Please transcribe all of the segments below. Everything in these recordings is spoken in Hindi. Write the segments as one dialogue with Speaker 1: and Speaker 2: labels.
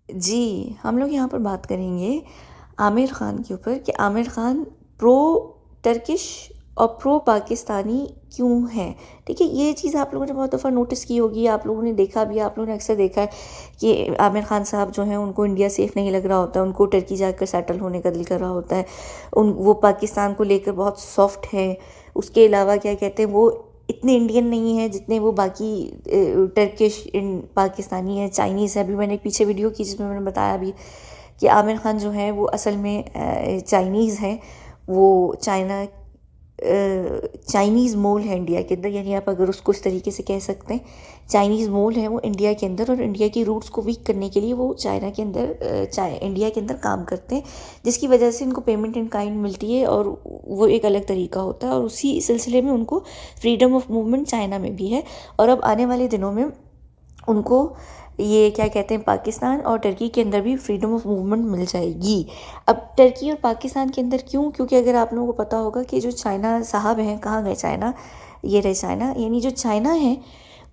Speaker 1: जी, हम लोग यहाँ पर बात करेंगे आमिर ख़ान के ऊपर कि आमिर ख़ान प्रो टर्किश और प्रो पाकिस्तानी क्यों है। ठीक है, ये चीज़ आप लोगों ने बहुत दफ़ा नोटिस की होगी, आप लोगों ने देखा भी, आप लोगों ने अक्सर देखा है कि आमिर ख़ान साहब जो हैं उनको इंडिया सेफ़ नहीं लग रहा होता है, उनको टर्की जाकर सेटल होने का दिल कर रहा होता है। वो पाकिस्तान को लेकर बहुत सॉफ्ट हैं। उसके अलावा क्या कहते हैं, वो इतने इंडियन नहीं है जितने वो बाकी टर्किश इन पाकिस्तानी है, चाइनीज़ है। अभी मैंने एक पीछे वीडियो की जिसमें मैंने बताया भी कि आमिर खान जो है वो असल में चाइनीज़ हैं। वो चाइनीज़ मोल है इंडिया के अंदर, यानी आप अगर उसको इस तरीके से कह सकते हैं, चाइनीज़ मोल है वो इंडिया के अंदर, और इंडिया की रूट्स को वीक करने के लिए वो चाइना के अंदर इंडिया के अंदर काम करते हैं, जिसकी वजह से इनको पेमेंट इन काइंड मिलती है और वो एक अलग तरीका होता है, और उसी सिलसिले में उनको फ्रीडम ऑफ मूवमेंट चाइना में भी है। और अब आने वाले दिनों में उनको ये क्या कहते हैं, पाकिस्तान और टर्की के अंदर भी फ्रीडम ऑफ मूवमेंट मिल जाएगी। अब टर्की और पाकिस्तान के अंदर क्यों? क्योंकि अगर आप लोगों को पता होगा कि जो चाइना साहब हैं, कहाँ गए चाइना, ये रहे चाइना, यानी जो चाइना है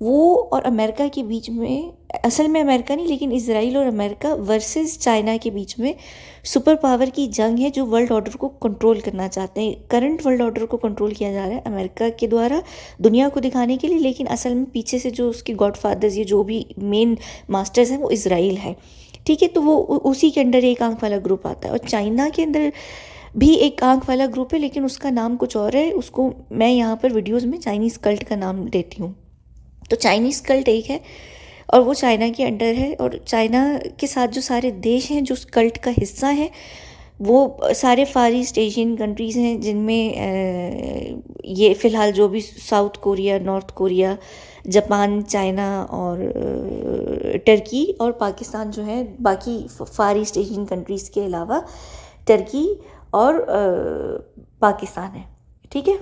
Speaker 1: वो और अमेरिका के बीच में, असल में अमेरिका नहीं लेकिन इसराइल और अमेरिका वर्सेस चाइना के बीच में सुपर पावर की जंग है, जो वर्ल्ड ऑर्डर को कंट्रोल करना चाहते हैं। करंट वर्ल्ड ऑर्डर को कंट्रोल किया जा रहा है अमेरिका के द्वारा दुनिया को दिखाने के लिए, लेकिन असल में पीछे से जो उसके गॉडफादर्स, ये जो भी मेन मास्टर्स हैं, वो इसराइल है। ठीक है, तो वो उसी के अंदर एक आंख वाला ग्रुप आता है, और चाइना के अंदर भी एक आंख वाला ग्रुप है, लेकिन उसका नाम कुछ और है। उसको मैं यहाँ पर वीडियोज़ में चाइनीज़ कल्ट का नाम देती हूँ। तो चाइनीज़ कल्ट एक है और वो चाइना के अंडर है, और चाइना के साथ जो सारे देश हैं जो उस कल्ट का हिस्सा हैं, वो सारे फार ईस्ट एशियन कंट्रीज़ हैं, जिनमें ये फ़िलहाल जो भी south Korea, north Korea, Japan, China और टर्की और पाकिस्तान जो है, बाकी फार ईस्ट एशियन कंट्रीज़ के अलावा टर्की और पाकिस्तान है। ठीक है,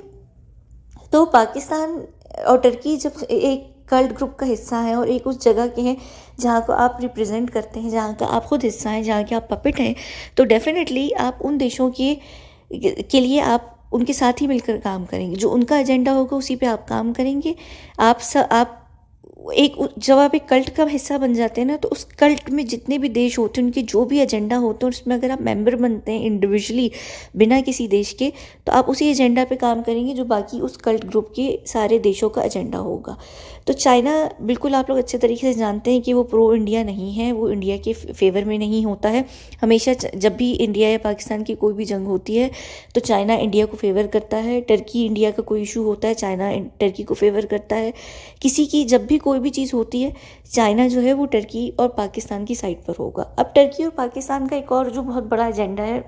Speaker 1: तो पाकिस्तान और टर्की जब एक कल्ट ग्रुप का हिस्सा है और एक उस जगह के हैं जहाँ को आप रिप्रेजेंट करते हैं, जहाँ का आप खुद हिस्सा हैं, जहाँ के आप पपेट हैं, तो डेफिनेटली आप उन देशों के लिए आप उनके साथ ही मिलकर काम करेंगे। जो उनका एजेंडा होगा उसी पे आप काम करेंगे। आप जब आप एक कल्ट का हिस्सा बन जाते हैं ना, तो उस कल्ट में जितने भी देश होते हैं, उनके जो भी एजेंडा होते हैं, उसमें अगर आप मेंबर बनते हैं इंडिविजुअली बिना किसी देश के, तो आप उसी एजेंडा पे काम करेंगे जो बाकी उस कल्ट ग्रुप के सारे देशों का एजेंडा होगा। तो चाइना, बिल्कुल आप लोग अच्छे तरीके से जानते हैं कि वो प्रो इंडिया नहीं है, वो इंडिया के फेवर में नहीं होता है। हमेशा जब भी इंडिया या पाकिस्तान की कोई भी जंग होती है तो चाइना इंडिया को फेवर करता है। टर्की इंडिया का कोई इशू होता है, चाइना टर्की को फेवर करता है। किसी की जब भी कोई भी चीज़ होती है, चाइना जो है वो टर्की और पाकिस्तान की साइड पर होगा। अब टर्की और पाकिस्तान का एक और जो बहुत बड़ा एजेंडा है,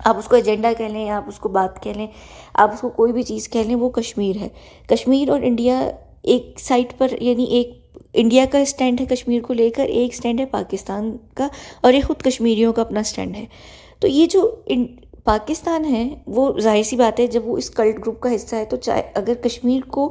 Speaker 1: आप उसको एजेंडा कह लें, आप उसको बात कह लें, आप उसको कोई भी चीज़ कह लें, वो कश्मीर है। कश्मीर और इंडिया एक साइड पर, यानी एक इंडिया का स्टैंड है कश्मीर को लेकर, एक स्टैंड है पाकिस्तान का, और एक खुद कश्मीरियों का अपना स्टैंड है। तो ये जो पाकिस्तान है, वो जाहिर सी बात है जब वो इस कल्ट ग्रुप का हिस्सा है, तो चाहे अगर कश्मीर को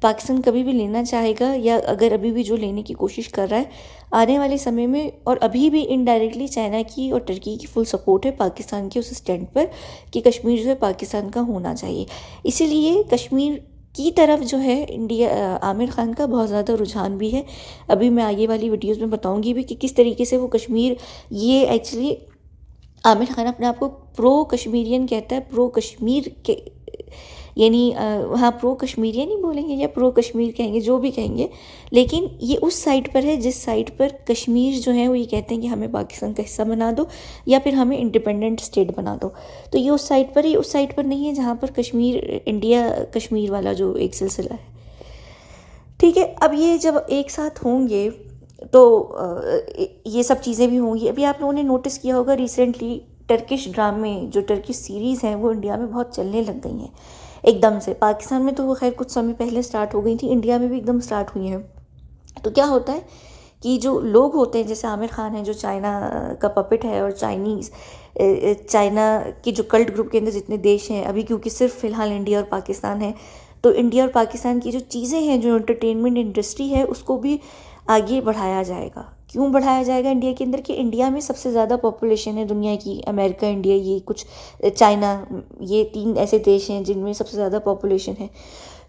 Speaker 1: पाकिस्तान कभी भी लेना चाहेगा, या अगर अभी भी जो लेने की कोशिश कर रहा है आने वाले समय में, और अभी भी इनडायरेक्टली चाइना की और टर्की की फुल सपोर्ट है पाकिस्तान के उस स्टैंड पर कि कश्मीर जो है पाकिस्तान का होना चाहिए। इसीलिए कश्मीर की तरफ जो है आमिर खान का बहुत ज़्यादा रुझान भी है। अभी मैं आगे वाली वीडियोज़ में बताऊँगी भी कि किस तरीके से वो कश्मीर, ये एक्चुअली आमिर खान अपने आप को प्रो कश्मीरियन कहता है, प्रो कश्मीर के, यानी हाँ, प्रो कश्मीरियन ही बोलेंगे या प्रो कश्मीर कहेंगे, जो भी कहेंगे, लेकिन ये उस साइड पर है जिस साइड पर कश्मीर जो है वो ये कहते हैं कि हमें पाकिस्तान का हिस्सा बना दो या फिर हमें इंडिपेंडेंट स्टेट बना दो। तो ये उस साइड पर, ये उस साइड पर नहीं है जहाँ पर कश्मीर, इंडिया कश्मीर वाला जो एक सिलसिला है। ठीक है, अब ये जब एक साथ होंगे तो ये सब चीज़ें भी होंगी। अभी आप लोगों ने नोटिस किया होगा रिसेंटली टर्किश ड्रामे, जो टर्किश सीरीज़ हैं, वो इंडिया में बहुत चलने लग गई हैं एकदम से। पाकिस्तान में तो वो खैर कुछ समय पहले स्टार्ट हो गई थी, इंडिया में भी एकदम स्टार्ट हुई हैं। तो क्या होता है कि जो लोग होते हैं, जैसे आमिर खान है जो चाइना का पपेट है, और चाइना की जो कल्ट ग्रुप के अंदर जितने देश हैं अभी, क्योंकि सिर्फ फ़िलहाल इंडिया और पाकिस्तान है, तो इंडिया और पाकिस्तान की जो चीज़ें हैं, जो एंटरटेनमेंट इंडस्ट्री है, उसको भी आगे बढ़ाया जाएगा। क्यों बढ़ाया जाएगा इंडिया के अंदर? कि इंडिया में सबसे ज़्यादा पॉपुलेशन है दुनिया की, अमेरिका, इंडिया, ये कुछ चाइना, ये तीन ऐसे देश हैं जिनमें सबसे ज़्यादा पॉपुलेशन है।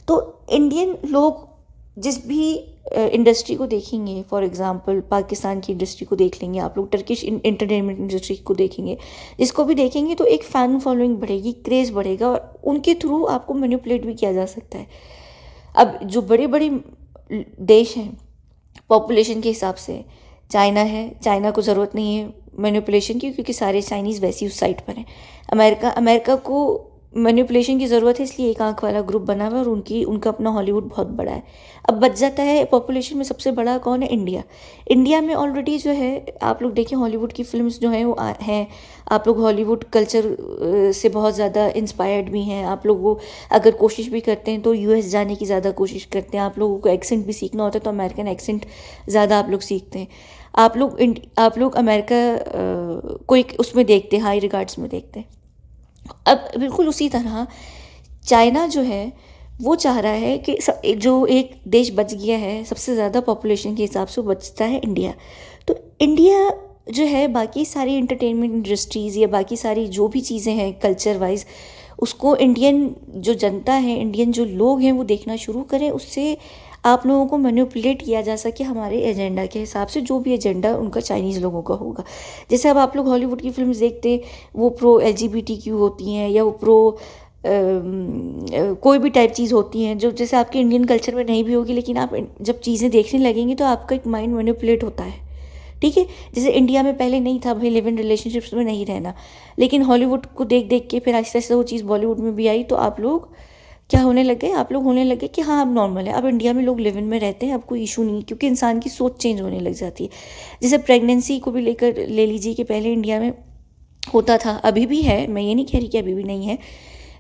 Speaker 1: तो इंडियन लोग जिस भी इंडस्ट्री को देखेंगे, फॉर एग्जांपल पाकिस्तान की इंडस्ट्री को देख लेंगे आप लोग, टर्किश इंटरटेनमेंट इंडस्ट्री को देखेंगे, जिसको भी देखेंगे तो एक फ़ैन फॉलोइंग बढ़ेगी, क्रेज़ बढ़ेगा और उनके थ्रू आपको मैनिपुलेट भी किया जा सकता है। अब जो बड़े बड़े देश हैं पॉपुलेशन के हिसाब से, चाइना है, चाइना को ज़रूरत नहीं है मैनिपुलेशन की क्योंकि सारे चाइनीज़ वैसे ही उस साइड पर हैं। अमेरिका को मैनिपुलेशन की ज़रूरत है इसलिए एक आंख वाला ग्रुप बना हुआ है और उनका अपना हॉलीवुड बहुत बड़ा है। अब बच जाता है पॉपुलेशन में सबसे बड़ा कौन है? इंडिया। इंडिया में ऑलरेडी जो है आप लोग देखें हॉलीवुड की फिल्म्स जो हैं वो हैं, आप लोग हॉलीवुड कल्चर से बहुत ज़्यादा इंस्पायर्ड भी हैं। आप लोग वो अगर कोशिश भी करते हैं तो यूएस जाने की ज़्यादा कोशिश करते हैं। आप लोगों को एक्सेंट भी सीखना होता है तो अमेरिकन एक्सेंट ज़्यादा आप लोग सीखते हैं। आप लोग अमेरिका को एक उसमें देखते हैं, हाई रिगार्ड्स में देखते हैं। अब बिल्कुल उसी तरह चाइना जो है वो चाह रहा है कि जो एक देश बच गया है सबसे ज़्यादा पॉपुलेशन के हिसाब से वो बचता है इंडिया। तो इंडिया जो है बाकी सारी इंटरटेनमेंट इंडस्ट्रीज़ या बाकी सारी जो भी चीज़ें हैं कल्चर वाइज, उसको इंडियन जो जनता है, इंडियन जो लोग हैं वो देखना शुरू करें, उससे आप लोगों को मैनिपुलेट किया जा सके हमारे एजेंडा के हिसाब से, जो भी एजेंडा उनका चाइनीज़ लोगों का होगा। जैसे अब आप लोग हॉलीवुड की फिल्म्स देखते, वो प्रो एलजीबीटीक्यू होती हैं या वो प्रो कोई भी टाइप चीज़ होती हैं जो जैसे आपके इंडियन कल्चर में नहीं भी होगी, लेकिन आप जब चीज़ें देखने लगेंगी तो आपका एक माइंड मैनिपुलेट होता है। ठीक है, जैसे इंडिया में पहले नहीं था भाई लिव इन रिलेशनशिप्स में नहीं रहना, लेकिन हॉलीवुड को देख देख के फिर आहिस्ता आहिस्ता वो चीज़ बॉलीवुड में भी आई तो आप लोग क्या होने लगे, आप लोग होने लगे कि हाँ अब नॉर्मल है, अब इंडिया में लोग लिव इन में रहते हैं, अब कोई इशू नहीं, क्योंकि इंसान की सोच चेंज होने लग जाती है। जैसे प्रेगनेंसी को भी लेकर ले लीजिए कि पहले इंडिया में होता था, अभी भी है, मैं ये नहीं कह रही कि अभी भी नहीं है,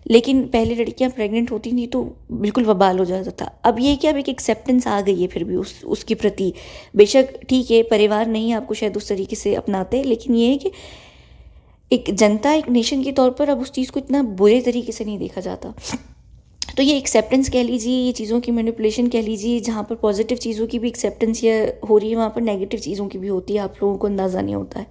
Speaker 1: लेकिन पहले लड़कियां प्रेग्नेंट होती थी तो बिल्कुल वबाल हो जाता था। अब ये कि अब एक एक्सेप्टेंस आ गई है फिर भी उसके प्रति। बेशक ठीक है परिवार नहीं आपको शायद उस तरीके से अपनाते, लेकिन ये है कि एक जनता, एक नेशन के तौर पर अब उस चीज़ को इतना बुरे तरीके से नहीं देखा जाता। तो ये एक्सेप्टेंस कह लीजिए, ये चीज़ों की मैनिपुलेशन कह लीजिए, जहाँ पर पॉजिटिव चीज़ों की भी एक्सेप्टेंस या हो रही है वहाँ पर नेगेटिव चीज़ों की भी होती है, आप लोगों को अंदाज़ा नहीं होता है।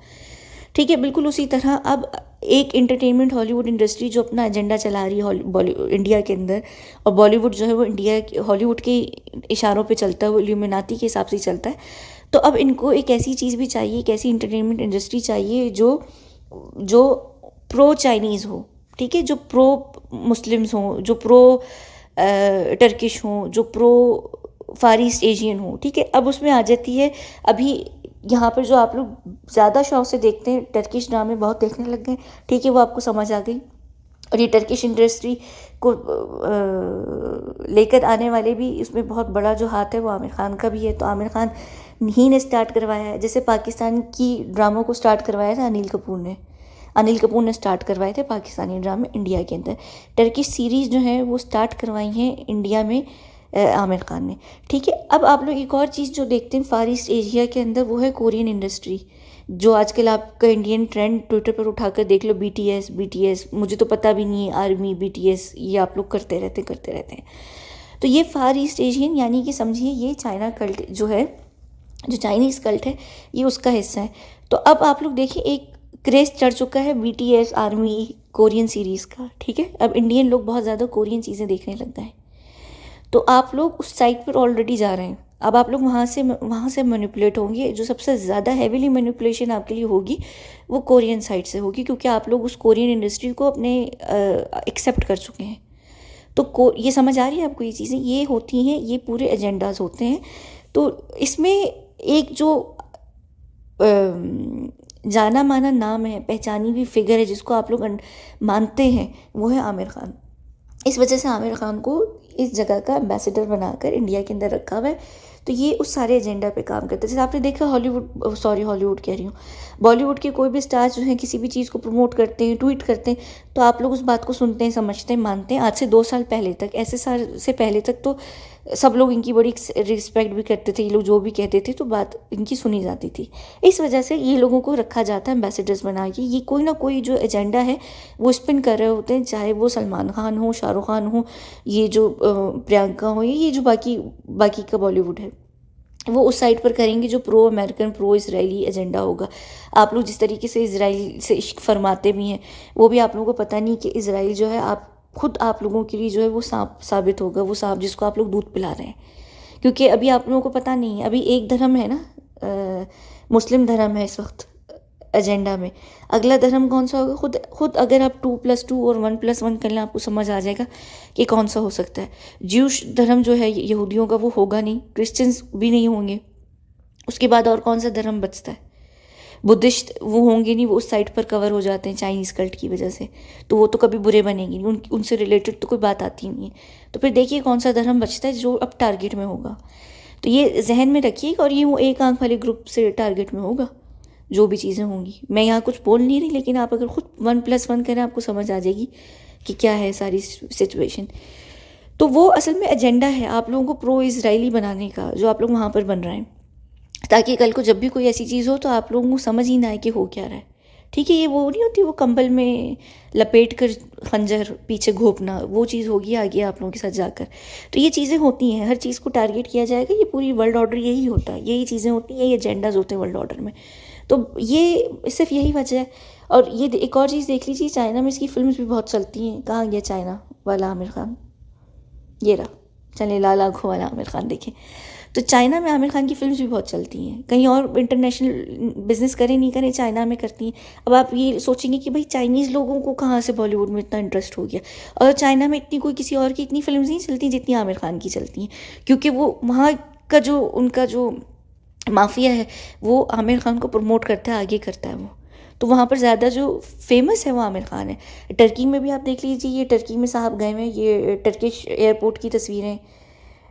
Speaker 1: ठीक है, बिल्कुल उसी तरह अब एक एंटरटेनमेंट हॉलीवुड इंडस्ट्री जो अपना एजेंडा चला रही है इंडिया के अंदर, और बॉलीवुड जो है वो हॉलीवुड के इशारों पे चलता है, वो इल्यूमिनाती के हिसाब से चलता है। तो अब इनको एक ऐसी चीज़ भी चाहिए, एक ऐसी एंटरटेनमेंट इंडस्ट्री चाहिए जो जो प्रो चाइनीज़ हो, ठीक है, जो प्रो मुस्लिम्स हों, जो प्रो टर्किश हों, जो प्रो फार ईस्ट एशियन हो। ठीक है, अब उसमें आ जाती है अभी यहाँ पर जो आप लोग ज़्यादा शौक से देखते हैं, टर्किश ड्रामे बहुत देखने लग गए, ठीक है, वो आपको समझ आ गई। और ये टर्किश इंडस्ट्री को लेकर आने वाले भी इसमें बहुत बड़ा जो हाथ है वो आमिर खान का भी है। तो आमिर खान ही ने स्टार्ट करवाया है, जैसे पाकिस्तान की ड्रामों को स्टार्ट करवाया था अनिल कपूर ने स्टार्ट करवाए थे पाकिस्तानी ड्रामे इंडिया के अंदर। टर्किश सीरीज़ जो है वो स्टार्ट करवाई हैं इंडिया में आमिर खान ने। ठीक है, अब आप लोग एक और चीज़ जो देखते हैं फार ईस्ट एशिया के अंदर, वो है कोरियन इंडस्ट्री, जो आजकल आपका इंडियन ट्रेंड ट्विटर पर उठाकर देख लो, बीटीएस मुझे तो पता भी नहीं है, आर्मी बीटीएस ये आप लोग करते रहते हैं। तो ये फार ईस्ट एशियन यानी कि समझिए ये चाइना कल्ट जो है, जो चाइनीज़ कल्ट है, ये उसका हिस्सा है। तो अब आप लोग देखिए एक क्रेज़ चढ़ चुका है बीटीएस, आर्मी, कोरियन सीरीज़ का। ठीक है, अब इंडियन लोग बहुत ज़्यादा कोरियन चीज़ें देखने लग गए हैं, तो आप लोग उस साइट पर ऑलरेडी जा रहे हैं। अब आप लोग वहाँ से मैनिपुलेट होंगे। जो सबसे ज़्यादा हैवीली मैनिपुलेशन आपके लिए होगी वो कोरियन साइट से होगी, क्योंकि आप लोग उस कोरियन इंडस्ट्री को अपने एक्सेप्ट कर चुके हैं। तो ये समझ आ रही है आपको, ये चीज़ें ये होती हैं, ये पूरे एजेंडाज होते हैं। तो इसमें एक जो जाना माना नाम है, पहचानी हुई फिगर है जिसको आप लोग मानते हैं, वो है आमिर खान। इस वजह से आमिर खान को इस जगह का एम्बेसडर बनाकर इंडिया के अंदर रखा हुआ है। तो ये उस सारे एजेंडा पे काम करते हैं। जैसे आपने देखा हॉलीवुड कह रही हूँ, बॉलीवुड के कोई भी स्टार जो हैं किसी भी चीज़ को प्रमोट करते हैं, ट्वीट करते हैं, तो आप लोग उस बात को सुनते हैं, समझते हैं, मानते हैं। आज से 2 साल पहले तक, ऐसे साल से पहले तक तो सब लोग इनकी बड़ी रिस्पेक्ट भी करते थे, ये लोग जो भी कहते थे तो बात इनकी सुनी जाती थी। इस वजह से ये लोगों को रखा जाता है एम्बेसडर्स बना के। ये कोई ना कोई जो एजेंडा है वो स्पिन कर रहे होते हैं, चाहे वो सलमान खान हो, शाहरुख खान हो, ये जो प्रियंका हो, ये जो बाकी का बॉलीवुड है, वो उस साइड पर करेंगे जो pro American, pro Israeli agenda होगा। आप लोग जिस तरीके से इसराइल से इश्क फरमाते भी हैं, वो भी आप लोगों को पता नहीं कि इसराइल जो है आप लोगों के लिए जो है वो सांप साबित होगा, वो सांप जिसको आप लोग दूध पिला रहे हैं। क्योंकि अभी आप लोगों को पता नहीं है, अभी एक धर्म है ना, मुस्लिम धर्म है इस वक्त एजेंडा में। अगला धर्म कौन सा होगा, खुद खुद अगर आप 2+2 और 1+1 कर लें आपको समझ आ जाएगा कि कौन सा हो सकता है। ज्यूश धर्म जो है यहूदियों का वो होगा नहीं, क्रिश्चियंस भी नहीं होंगे। उसके बाद और कौन सा धर्म बचता है, बुद्धिस्ट वो होंगे नहीं, वो उस साइड पर कवर हो जाते हैं चाइनीज़ कल्ट की वजह से, तो वो तो कभी बुरे बनेंगे नहीं, उनसे रिलेटेड तो कोई बात आती नहीं है। तो फिर देखिए कौन सा धर्म बचता है जो अब टारगेट में होगा। तो ये जहन में रखिएगा, और ये वो एक आंख वाले ग्रुप से टारगेट में होगा जो भी चीज़ें होंगी। मैं यहाँ कुछ बोल नहीं रही, लेकिन आप अगर खुद 1+1 करें आपको समझ आ जाएगी कि क्या है सारी सिचुएशन। तो वो असल में एजेंडा है आप लोगों को प्रो इजरायली बनाने का, जो आप लोग वहाँ पर बन रहे हैं, ताकि कल को जब भी कोई ऐसी चीज़ हो तो आप लोगों को समझ ही ना आए कि हो क्या रहा है। ठीक है, ये वो नहीं होती वो कंबल में लपेट कर खंजर पीछे घोपना, वो चीज़ होगी आगे आप लोगों के साथ जाकर। तो ये चीज़ें होती हैं, हर चीज़ को टारगेट किया जाएगा, ये पूरी वर्ल्ड ऑर्डर यही होता है, यही चीज़ें होती हैं, यही एजेंडाज होते हैं वर्ल्ड ऑर्डर में। तो ये सिर्फ यही वजह है। और ये एक और चीज़ देख लीजिए, चाइना में इसकी फिल्म्स भी बहुत चलती हैं। कहाँ गया चाइना वाला आमिर खान, ये रहा, चले लाल आँखों वाला आमिर खान देखें। तो चाइना में आमिर खान की फिल्म्स भी बहुत चलती हैं, कहीं और इंटरनेशनल बिजनेस करें नहीं करें चाइना में करती हैं। अब आप ये सोचेंगे कि भाई चाइनीज़ लोगों को कहाँ से बॉलीवुड में इतना इंटरेस्ट हो गया, और चाइना में इतनी कोई किसी और की इतनी फिल्म्स नहीं चलती जितनी आमिर खान की चलती हैं, क्योंकि वो वहाँ का जो उनका जो माफिया है वो आमिर खान को प्रमोट करता है, आगे करता है वो। तो वहाँ पर ज़्यादा जो फेमस है वो आमिर खान है। टर्की में भी आप देख लीजिए, ये टर्की में साहब गए हुए हैं, ये टर्किश एयरपोर्ट की तस्वीरें,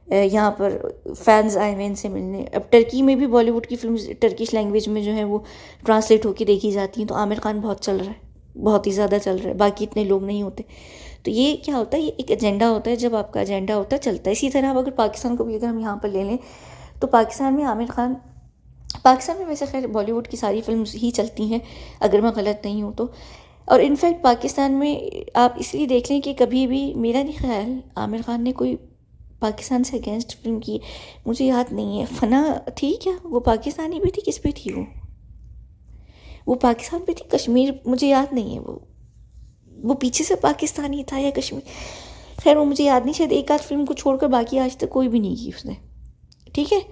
Speaker 1: यहाँ पर फैंस आए हुए इनसे मिलने। अब टर्की में भी बॉलीवुड की फिल्म टर्किश लैंग्वेज में जो है वो ट्रांसलेट होकर देखी जाती हैं। तो आमिर खान बहुत चल रहा है, बहुत ही ज़्यादा चल रहा है, बाकी इतने लोग नहीं होते। तो ये क्या होता है, ये एक एजेंडा होता है, जब आपका एजेंडा होता है चलता है। इसी तरह अब अगर पाकिस्तान को भी अगर हम यहाँ पर ले लें, तो पाकिस्तान में आमिर खान, पाकिस्तान में वैसे खैर बॉलीवुड की सारी फिल्म ही चलती हैं अगर मैं गलत नहीं हूँ तो। और इनफैक्ट पाकिस्तान में आप इसलिए देख लें कि कभी भी मेरा नहीं ख्याल आमिर खान ने कोई पाकिस्तान से अगेंस्ट फिल्म की, मुझे याद नहीं है। फना थी क्या, वो पाकिस्तानी भी थी, किस पे थी वो पाकिस्तान पे थी, कश्मीर मुझे याद नहीं है, वो पीछे से पाकिस्तानी था या कश्मीर, खैर वो मुझे याद नहीं, शायद एक आध फिल्म को छोड़कर बाकी आज तक कोई भी नहीं की उसने। ठीक है,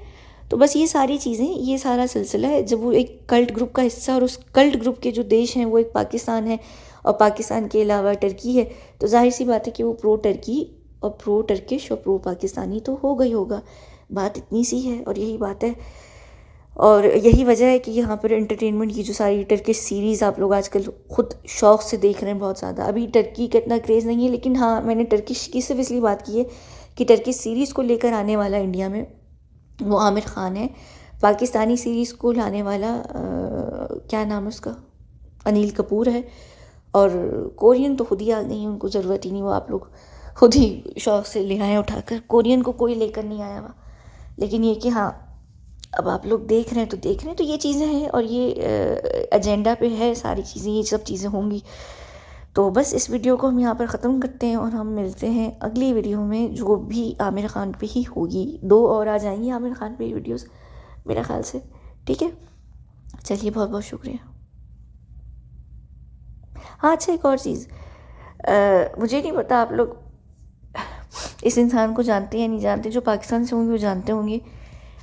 Speaker 1: तो बस ये सारी चीज़ें, ये सारा सिलसिला है। जब वो एक कल्ट ग्रुप का हिस्सा, और उस कल्ट ग्रुप के जो देश हैं वो एक पाकिस्तान है और पाकिस्तान के अलावा टर्की है, तो जाहिर सी बात है कि वो प्रो टर्की और प्रो टर्किश और प्रो पाकिस्तानी तो हो गई होगा। बात इतनी सी है और यही बात है। और यही वजह है कि यहाँ पर एंटरटेनमेंट की जो सारी टर्किश सीरीज़ आप लोग आजकल खुद शौक़ से देख रहे हैं बहुत ज़्यादा। अभी टर्की का इतना क्रेज़ नहीं है, लेकिन हाँ मैंने टर्किश की सिर्फ इसलिए बात की है कि टर्किश सीरीज़ को लेकर आने वाला इंडिया में वो आमिर खान है। पाकिस्तानी सीरीज़ को लाने वाला क्या नाम है उसका, अनिल कपूर है। और कोरियन तो खुद ही आ गई हैं, उनको ज़रूरत ही नहीं, वो आप लोग खुद ही शौक़ से ले आए उठाकर। कोरियन को कोई लेकर नहीं आया हुआ, लेकिन ये कि हाँ अब आप लोग देख रहे हैं तो देख रहे हैं। तो ये चीज़ें हैं और ये एजेंडा पे है सारी चीज़ें, ये सब चीज़ें होंगी। तो बस इस वीडियो को हम यहाँ पर ख़त्म करते हैं और हम मिलते हैं अगली वीडियो में, जो भी आमिर खान पे ही होगी। 2 और आ जाएंगी आमिर खान पे वीडियोस मेरा ख्याल से। ठीक है, चलिए बहुत बहुत शुक्रिया। हाँ अच्छा, एक और चीज़, मुझे नहीं पता आप लोग इस इंसान को जानते हैं या नहीं जानते, जो पाकिस्तान से होंगे वो जानते होंगे।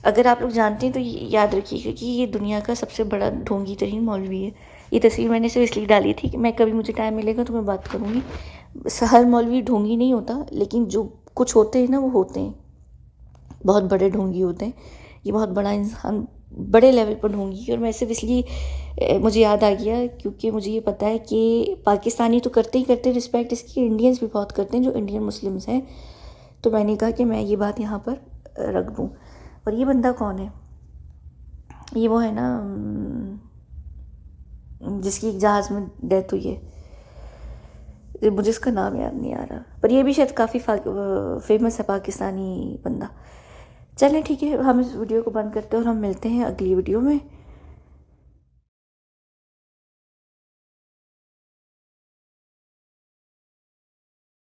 Speaker 1: अगर आप लोग जानते हैं तो याद रखिएगा कि ये दुनिया का सबसे बड़ा ढोंगी तरीन मौलवी है। ये तस्वीर मैंने सिर्फ इसलिए डाली थी कि मैं कभी मुझे टाइम मिलेगा तो मैं बात करूँगी। हर मौलवी ढोंगी नहीं होता, लेकिन जो कुछ होते हैं ना वो होते हैं, बहुत बड़े ढोंगी होते हैं। ये बहुत बड़ा इंसान, बड़े लेवल पर ढोंगी। और मैं सिर्फ इसलिए मुझे याद आ गया क्योंकि मुझे ये पता है कि पाकिस्तानी तो करते ही करते रिस्पेक्ट इसकी, इंडियंस भी बहुत करते हैं जो इंडियन मुस्लिम्स हैं। तो मैंने कहा कि मैं ये बात यहाँ पर रख दूँ। और ये बंदा कौन है, ये वो है ना जिसकी एक जहाज़ में डेथ हुई है, मुझे इसका नाम याद नहीं आ रहा, पर ये भी शायद काफ़ी फेमस है पाकिस्तानी बंदा। चलें ठीक है, हम इस वीडियो को बंद करते हैं और हम मिलते हैं अगली वीडियो में।